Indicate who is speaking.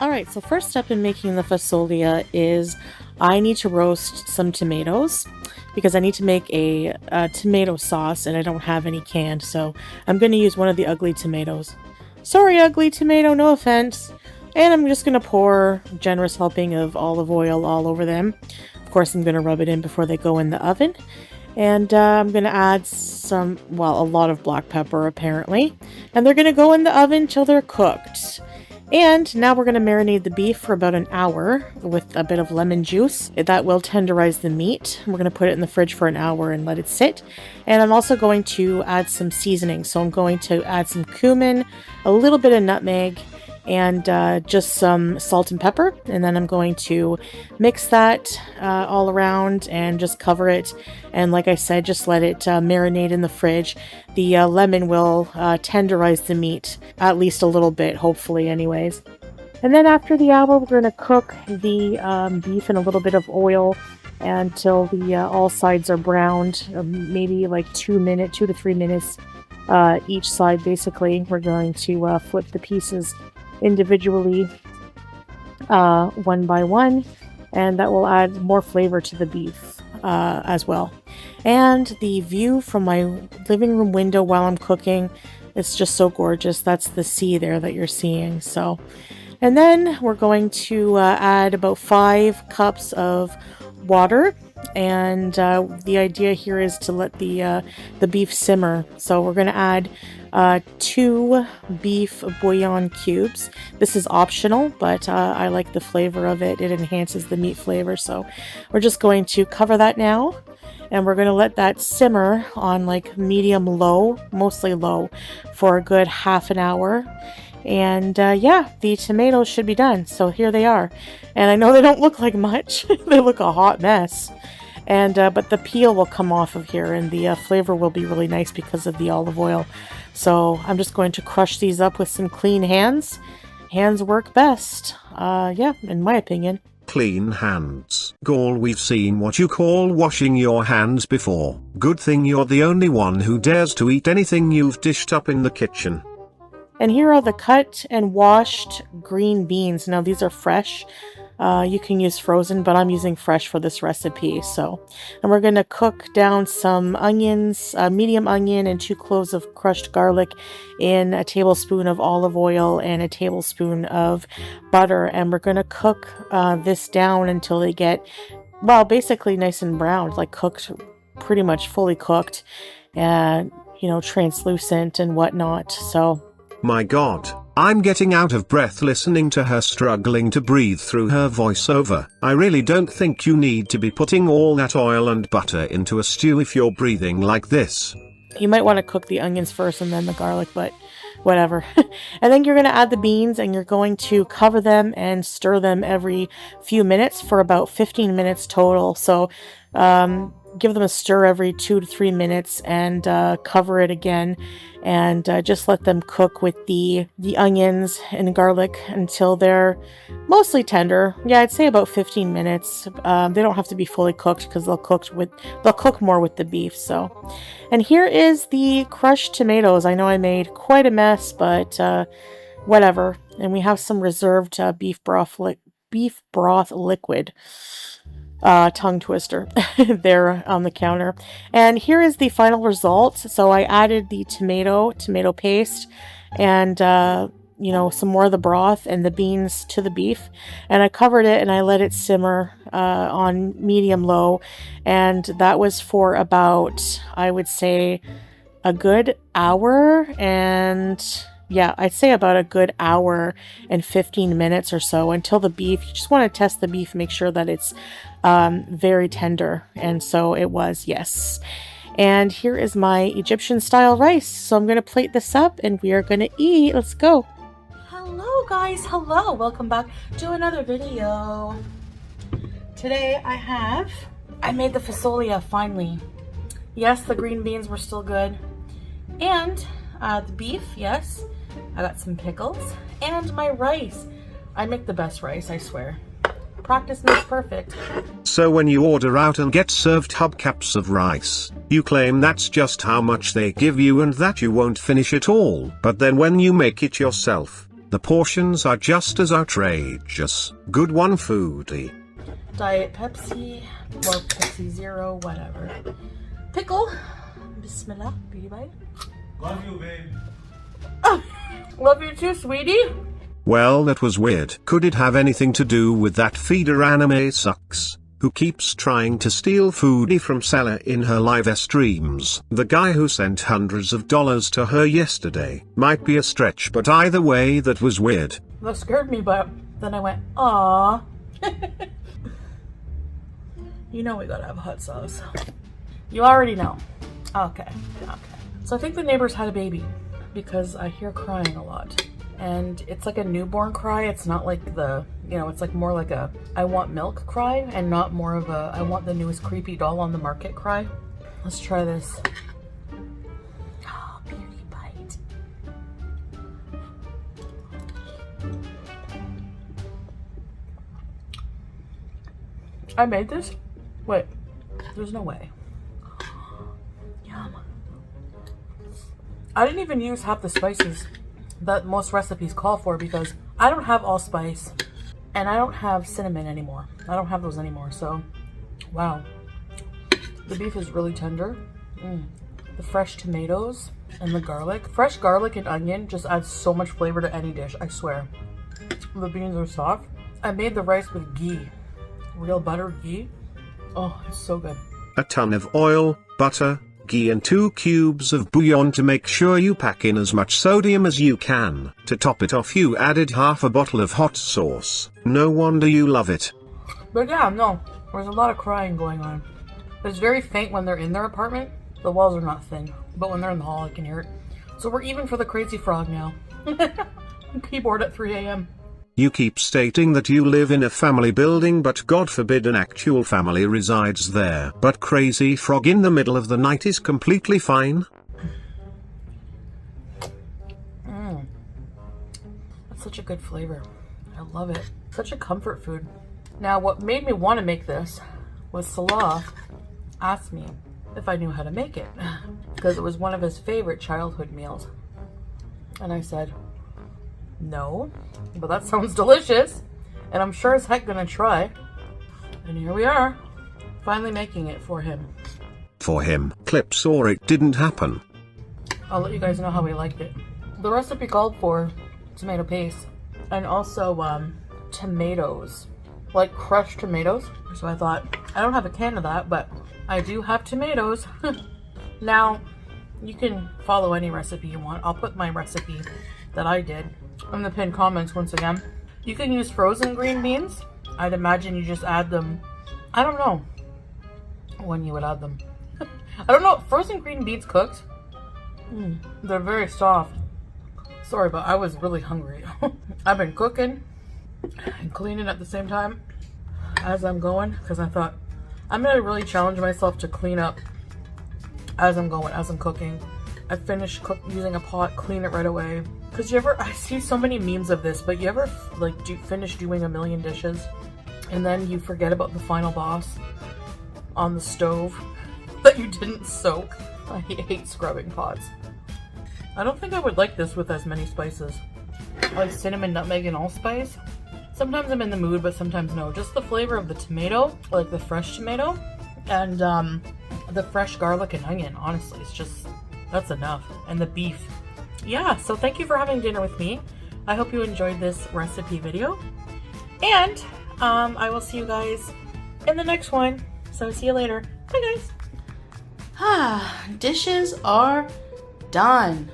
Speaker 1: Alright, so first step in making the fasolia is I need to roast some tomatoes because I need to make a tomato sauce and I don't have any canned, so I'm going to use one of the ugly tomatoes. Sorry, ugly tomato, no offense. And I'm just going to pour a generous helping of olive oil all over them. Of course, I'm going to rub it in before they go in the oven. And I'm going to add some, well, a lot of black pepper apparently. And they're going to go in the oven till they're cooked. And now we're going to marinate the beef for about an hour with a bit of lemon juice. That will tenderize the meat. We're going to put it in the fridge for an hour and let it sit. And I'm also going to add some seasoning. So I'm going to add some cumin, a little bit of nutmeg, and just some salt and pepper. And then I'm going to mix that all around and just cover it. And like I said, just let it marinate in the fridge. The lemon will tenderize the meat at least a little bit, hopefully anyways. And then after the hour, we're going to cook the beef in a little bit of oil until the all sides are browned, maybe like 2 to 3 minutes each side. Basically, we're going to flip the pieces individually one by one, and that will add more flavor to the beef as well. And the view from my living room window while I'm cooking, it's just so gorgeous. That's the sea there that you're seeing. So, and then we're going to add about 5 cups of water, and the idea here is to let the beef simmer. So we're going to add 2 beef bouillon cubes. This is optional, but I like the flavor of it. It enhances the meat flavor. So we're just going to cover that now, and we're going to let that simmer on like medium low, mostly low, for a good half an hour. And yeah, the tomatoes should be done. So here they are. And I know they don't look like much. They look a hot mess. And but the peel will come off of here, and the flavor will be really nice because of the olive oil. So I'm just going to crush these up with some clean hands. Hands work best. Yeah, in my opinion.
Speaker 2: Clean hands. Gaul, we've seen what you call washing your hands before. Good thing you're the only one who dares to eat anything you've dished up in the kitchen.
Speaker 1: And here are the cut and washed green beans. Now these are fresh. You can use frozen, but I'm using fresh for this recipe. So, and we're going to cook down some onions, medium onion and 2 cloves of crushed garlic in a tablespoon of olive oil and a tablespoon of butter. And we're going to cook this down until they get, well, basically nice and brown, like cooked, pretty much fully cooked, and, you know, translucent and whatnot. So,
Speaker 2: my God, I'm getting out of breath listening to her struggling to breathe through her voiceover. I really don't think you need to be putting all that oil and butter into a stew if you're breathing like this.
Speaker 1: You might want to cook the onions first and then the garlic, but whatever. And then you're going to add the beans, and you're going to cover them and stir them every few minutes for about 15 minutes total. So give them a stir every 2 to 3 minutes, and cover it again, and just let them cook with the onions and garlic until they're mostly tender. Yeah, I'd say about 15 minutes. They don't have to be fully cooked because they'll cook more with the beef. So, and here is the crushed tomatoes. I know I made quite a mess, but whatever. And we have some reserved beef broth liquid. Tongue twister there on the counter. And here is the final result. So I added the tomato paste, and you know, some more of the broth and the beans to the beef, and I covered it and I let it simmer on medium low, and that was for about, I would say, a good hour. And yeah, I'd say about a good hour and 15 minutes or so, until the beef, you just want to test the beef, make sure that it's very tender. And so it was, yes. And here is my Egyptian style rice. So I'm going to plate this up and we are going to eat. Let's go. Hello guys, hello. Welcome back to another video. Today I made the fasolia finally. Yes, the green beans were still good. And the beef, yes. I got some pickles and my rice. I make the best rice, I swear. Practice makes perfect.
Speaker 2: So when you order out and get served hubcaps of rice, you claim that's just how much they give you and that you won't finish it all. But then when you make it yourself, The portions are just as outrageous. Good one, Foodie.
Speaker 1: Diet Pepsi, or Pepsi Zero, whatever. Pickle. Bismillah, beauty bite.
Speaker 3: Love you, babe.
Speaker 1: Oh, love you too, sweetie.
Speaker 2: Well, that was weird. Could it have anything to do with that feeder anime sucks, who keeps trying to steal Foodie from Salah in her live streams? The guy who sent hundreds of dollars to her yesterday might be a stretch, but either way, that was weird.
Speaker 1: That scared me, but then I went, aww. You know we gotta have hot sauce. You already know. Okay. So I think the neighbors had a baby because I hear crying a lot. And it's like a newborn cry. It's not like the, it's like more like a I want milk cry and not more of a I want the newest creepy doll on the market cry. Let's try this. Oh, beauty bite. I made this? Wait, there's no way. Yum. I didn't even use half the spices that most recipes call for because I don't have allspice and I don't have cinnamon anymore. I don't have those anymore, so wow. The beef is really tender. The fresh tomatoes and the garlic. Fresh garlic and onion just adds so much flavor to any dish, I swear. The beans are soft. I made the rice with ghee. Real butter ghee. Oh, it's so good.
Speaker 2: A ton of oil, butter, ghee and 2 cubes of bouillon to make sure you pack in as much sodium as you can. To top it off, you added half a bottle of hot sauce. No wonder you love it.
Speaker 1: But yeah, no, there's a lot of crying going on. It's very faint when they're in their apartment. The walls are not thin, but when they're in the hall, I can hear it. So we're even for the crazy frog now. Keyboard at 3 a.m.
Speaker 2: You keep stating that you live in a family building, but God forbid an actual family resides there. But Crazy Frog in the middle of the night is completely fine.
Speaker 1: That's such a good flavor. I love it. Such a comfort food. Now, what made me want to make this was Salah asked me if I knew how to make it because it was one of his favorite childhood meals. And I said, no, but that sounds delicious, and I'm sure as heck gonna try. And here we are, finally making it for him.
Speaker 2: For him, clips or it didn't happen.
Speaker 1: I'll let you guys know how we liked it. The recipe called for tomato paste and also tomatoes, like crushed tomatoes. So I thought, I don't have a can of that, but I do have tomatoes. Now, you can follow any recipe you want. I'll put my recipe that I did in the pinned comments once again. You can use frozen green beans. I'd imagine you just add them. I don't know when you would add them. I don't know. Frozen green beans cooked. They're very soft. Sorry, but I was really hungry. I've been cooking and cleaning at the same time as I'm going because I thought I'm gonna really challenge myself to clean up as I'm going, as I'm cooking. I finished using a pot, clean it right away. Cause I see so many memes of this, but you ever like finish doing a million dishes and then you forget about the final boss on the stove that you didn't soak? I hate scrubbing pots. I don't think I would like this with as many spices. Like cinnamon, nutmeg, and allspice. Sometimes I'm in the mood, but sometimes no. Just the flavor of the tomato, like the fresh tomato, and the fresh garlic and onion. Honestly, it's just, that's enough. And the beef. Yeah, so thank you for having dinner with me. I hope you enjoyed this recipe video. And I will see you guys in the next one. So see you later. Bye, guys. Dishes are done.